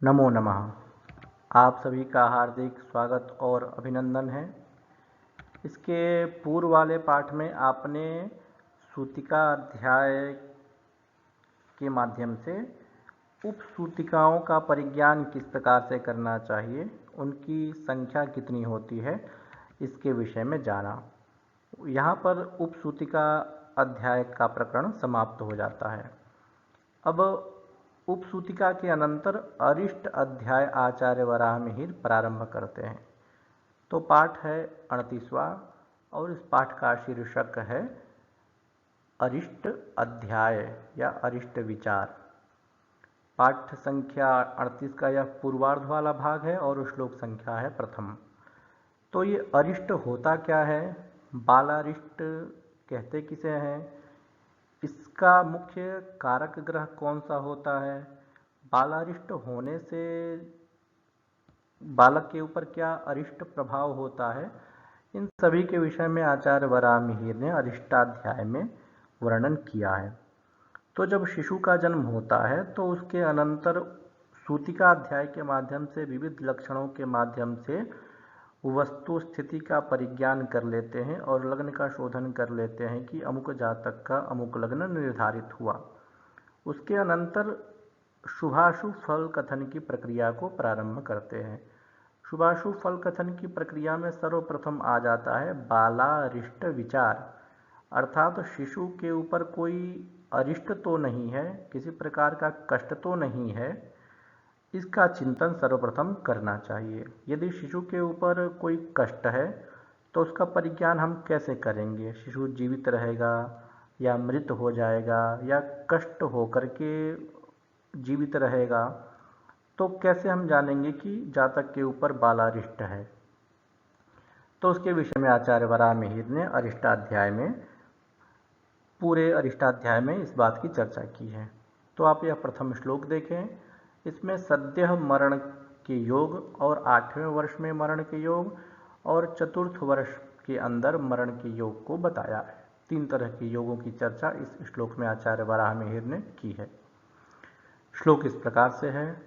नमो नमः। आप सभी का हार्दिक स्वागत और अभिनंदन है। इसके पूर्व वाले पाठ में आपने सूतिका अध्याय के माध्यम से उपसूतिकाओं का परिज्ञान किस प्रकार से करना चाहिए, उनकी संख्या कितनी होती है, इसके विषय में जाना। यहाँ पर उपसूतिका अध्याय का प्रकरण समाप्त हो जाता है। अब उपसूतिका के अनंतर अरिष्ट अध्याय आचार्य वराहमिहिर प्रारंभ करते हैं। तो पाठ है 38वां और इस पाठ का शीर्षक है अरिष्ट अध्याय या अरिष्ट विचार। पाठ संख्या 38 का यह पूर्वार्ध वाला भाग है और श्लोक संख्या है प्रथम। तो ये अरिष्ट होता क्या है, बालारिष्ट कहते किसे हैं, इसका मुख्य कारक ग्रह कौन सा होता है, बालारिष्ट होने से बालक के ऊपर क्या अरिष्ट प्रभाव होता है, इन सभी के विषय में आचार्य वराहमिहिर ने अरिष्टाध्याय में वर्णन किया है। तो जब शिशु का जन्म होता है तो उसके अनंतर सूतिका अध्याय के माध्यम से विविध लक्षणों के माध्यम से वस्तु स्थिति का परिज्ञान कर लेते हैं और लग्न का शोधन कर लेते हैं कि अमुक जातक का अमुक लग्न निर्धारित हुआ। उसके अनंतर शुभाशुभ फल कथन की प्रक्रिया को प्रारंभ करते हैं। शुभाशुभ फल कथन की प्रक्रिया में सर्वप्रथम आ जाता है बालारिष्ट विचार, अर्थात शिशु के ऊपर कोई अरिष्ट तो नहीं है, किसी प्रकार का कष्ट तो नहीं है, इसका चिंतन सर्वप्रथम करना चाहिए। यदि शिशु के ऊपर कोई कष्ट है तो उसका परिज्ञान हम कैसे करेंगे, शिशु जीवित रहेगा या मृत हो जाएगा या कष्ट होकर के जीवित रहेगा, तो कैसे हम जानेंगे कि जातक के ऊपर बालारिष्ट है। तो उसके विषय में आचार्य वराहमिहिर ने अरिष्टाध्याय में पूरे अरिष्टाध्याय में इस बात की चर्चा की है। तो आप यह प्रथम श्लोक देखें, इसमें सद्यः मरण के योग और 8वें वर्ष में मरण के योग और चतुर्थ वर्ष के अंदर मरण के योग को बताया है। 3 तरह के योगों की चर्चा इस श्लोक में आचार्य वराहमिहिर ने की है। श्लोक इस प्रकार से है,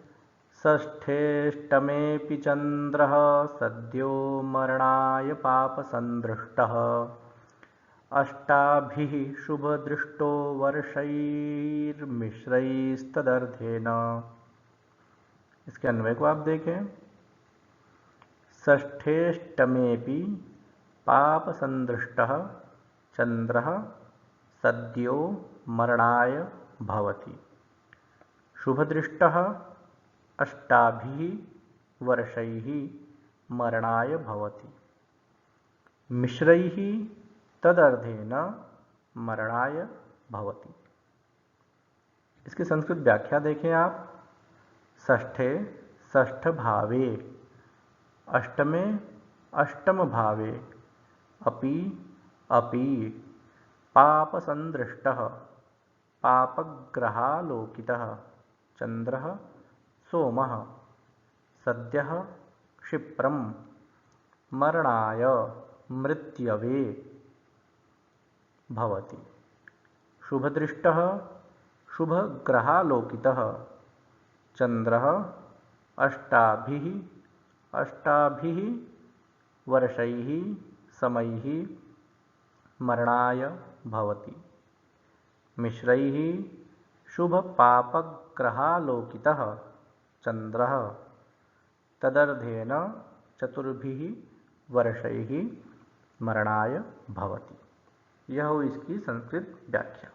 षष्ठेष्टमेऽपि चन्द्रः सद्यो मरणाय पापसंदृष्टः अष्टाभिः शुभदृष्टो वर्षैर्मिश्रैस्तदर्थेन। इसके अन्वय को आप देखें, षष्ठेष्टमेऽपि पापसंदृष्टः चन्द्रः सद्यो मरणाय भवति शुभदृष्टः अष्टाभिः वर्षैः मरणाय भवति मिश्रैः तदर्थेन मरणाय भवति। इसकी संस्कृत व्याख्या देखें आप, षष्ठे षष्ठ भावे, अष्टमे अष्टम भावे, अपि अपि पापसंदृष्टः पापग्रहालोकितः चन्द्रः सोमः सद्यः क्षिप्रं मरणाय मृत्यवे भवति शुभदृष्टः शुभग्रहालोकितः चन्द्रः अष्टाभिः वर्षैः समैः मरणाय भवति मिश्रैः शुभपापग्रहालोकितः चन्द्रः तदर्थेन चतुर्भिः वर्षैः मरणाय भवति। यह हो इसकी संस्कृत व्याख्या।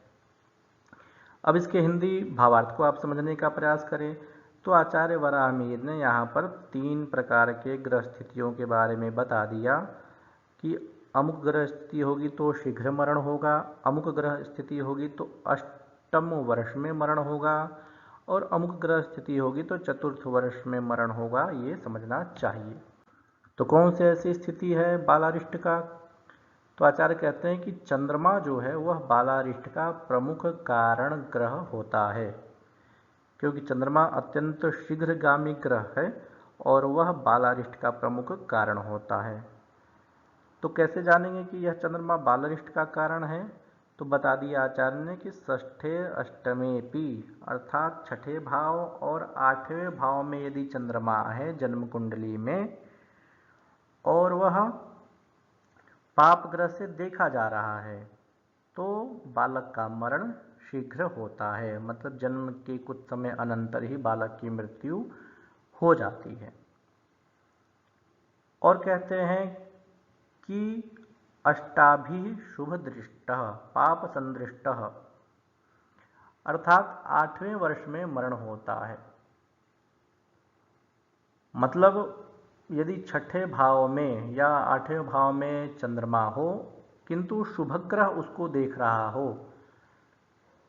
अब इसके हिंदी भावार्थ को आप समझने का प्रयास करें तो आचार्य वराहमिहिर ने यहाँ पर 3 प्रकार के ग्रह स्थितियों के बारे में बता दिया कि अमुक ग्रह स्थिति होगी तो शीघ्र मरण होगा, अमुक ग्रह स्थिति होगी तो अष्टम वर्ष में मरण होगा और अमुक ग्रह स्थिति होगी तो चतुर्थ वर्ष में मरण होगा, ये समझना चाहिए। तो कौन सी ऐसी स्थिति है बालारिष्ट का, तो आचार्य कहते हैं कि चंद्रमा जो है वह बालारिष्ट का प्रमुख कारण ग्रह होता है, क्योंकि चंद्रमा अत्यंत शीघ्रगामी ग्रह है और वह बालारिष्ट का प्रमुख कारण होता है। तो कैसे जानेंगे कि यह चंद्रमा बालारिष्ट का कारण है, तो बता दिया आचार्य ने कि षष्ठे अष्टमे पी, अर्थात छठे भाव और आठवें भाव में यदि चंद्रमा है जन्म कुंडली में और वह पाप ग्रह से देखा जा रहा है तो बालक का मरण शीघ्र होता है, मतलब जन्म के कुछ समय अनंतर ही बालक की मृत्यु हो जाती है। और कहते हैं कि अष्टाभि शुभ दृष्ट पाप संदृष्ट, अर्थात 8वें वर्ष में मरण होता है। मतलब यदि छठे भाव में या 8वें भाव में चंद्रमा हो किंतु शुभ ग्रह उसको देख रहा हो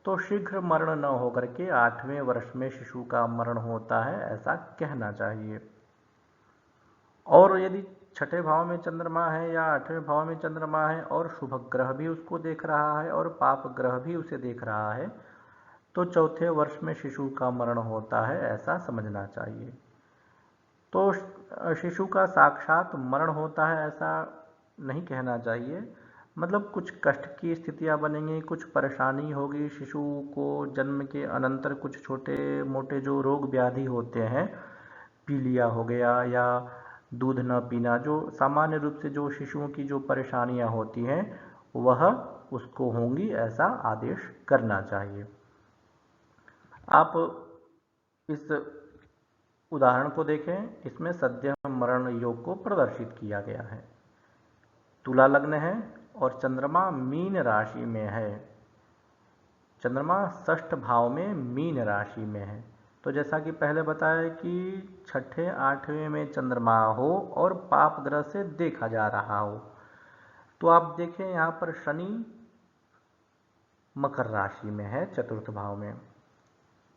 तो शीघ्र मरण न होकर के 8वें वर्ष में शिशु का मरण होता है, ऐसा कहना चाहिए। और यदि छठे भाव में चंद्रमा है या 8वें भाव में चंद्रमा है और शुभ ग्रह भी उसको देख रहा है और पाप ग्रह भी उसे देख रहा है तो चौथे वर्ष में शिशु का मरण होता है, ऐसा समझना चाहिए। तो शिशु का साक्षात मरण होता है ऐसा नहीं कहना चाहिए, मतलब कुछ कष्ट की स्थितियां बनेंगी, कुछ परेशानी होगी शिशु को जन्म के अनंतर, कुछ छोटे मोटे जो रोग व्याधि होते हैं, पीलिया हो गया या दूध न पीना, जो सामान्य रूप से जो शिशुओं की जो परेशानियां होती हैं वह उसको होंगी, ऐसा आदेश करना चाहिए। आप इस उदाहरण को देखें, इसमें सद्य मरण योग को प्रदर्शित किया गया है। तुला लग्न है और चंद्रमा मीन राशि में है, चंद्रमा षष्ठ भाव में मीन राशि में है। तो जैसा कि पहले बताया कि छठे 8वें में चंद्रमा हो और पाप ग्रह से देखा जा रहा हो, तो आप देखें यहाँ पर शनि मकर राशि में है चतुर्थ भाव में।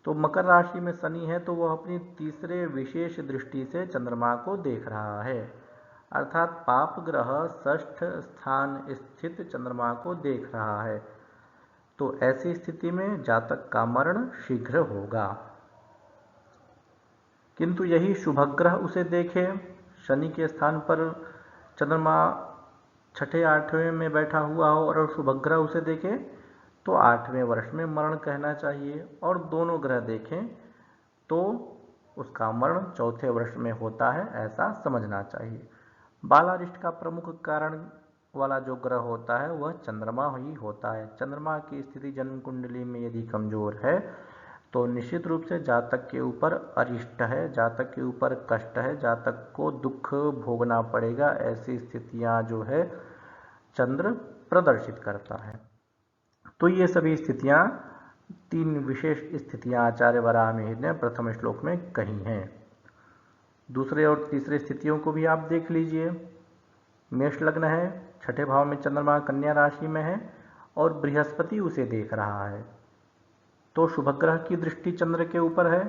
तो मकर राशि में शनि है तो वह अपनी तीसरे विशेष दृष्टि से चंद्रमा को देख रहा है, अर्थात पाप ग्रह षष्ठ स्थान स्थित चंद्रमा को देख रहा है। तो ऐसी स्थिति में जातक का मरण शीघ्र होगा। किंतु यही शुभ ग्रह उसे देखे, शनि के स्थान पर चंद्रमा छठे 8वें में बैठा हुआ हो और शुभ ग्रह उसे देखे तो 8वें वर्ष में मरण कहना चाहिए, और दोनों ग्रह देखें तो उसका मरण चौथे वर्ष में होता है, ऐसा समझना चाहिए। बालारिष्ट का प्रमुख कारण वाला जो ग्रह होता है वह चंद्रमा ही होता है। चंद्रमा की स्थिति जन्म कुंडली में यदि कमजोर है तो निश्चित रूप से जातक के ऊपर अरिष्ट है, जातक के ऊपर कष्ट है, जातक को दुख भोगना पड़ेगा। ऐसी स्थितियां जो है चंद्र प्रदर्शित करता है। तो ये सभी स्थितियां, 3 विशेष स्थितियां आचार्य वराहमिहिर ने प्रथम श्लोक में कही हैं। दूसरे और तीसरे स्थितियों को भी आप देख लीजिए। मेष लग्न है, छठे भाव में चंद्रमा कन्या राशि में है और बृहस्पति उसे देख रहा है, तो शुभ ग्रह की दृष्टि चंद्र के ऊपर है,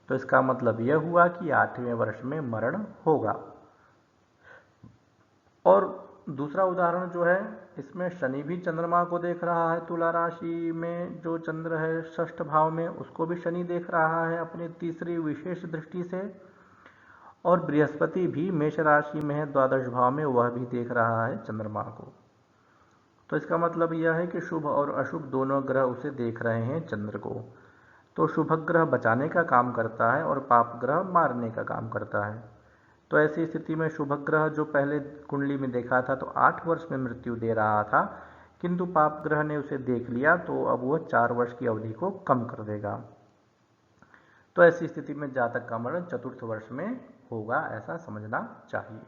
तो इसका मतलब यह हुआ कि 8वें वर्ष में मरण होगा। और दूसरा उदाहरण जो है इसमें शनि भी चंद्रमा को देख रहा है, तुला राशि में जो चंद्र है षष्ठ भाव में उसको भी शनि देख रहा है अपनी तीसरी विशेष दृष्टि से, और बृहस्पति भी मेष राशि में है द्वादश भाव में, वह भी देख रहा है चंद्रमा को। तो इसका मतलब यह है कि शुभ और अशुभ दोनों ग्रह उसे देख रहे हैं चंद्र को। तो शुभ ग्रह बचाने का काम करता है और पाप ग्रह मारने का काम करता है। तो ऐसी स्थिति में शुभ ग्रह जो पहले कुंडली में देखा था तो 8 वर्ष में मृत्यु दे रहा था, किंतु पाप ग्रह ने उसे देख लिया तो अब वह 4 वर्ष की अवधि को कम कर देगा। तो ऐसी स्थिति में जातक का मरण चतुर्थ वर्ष में होगा, ऐसा समझना चाहिए।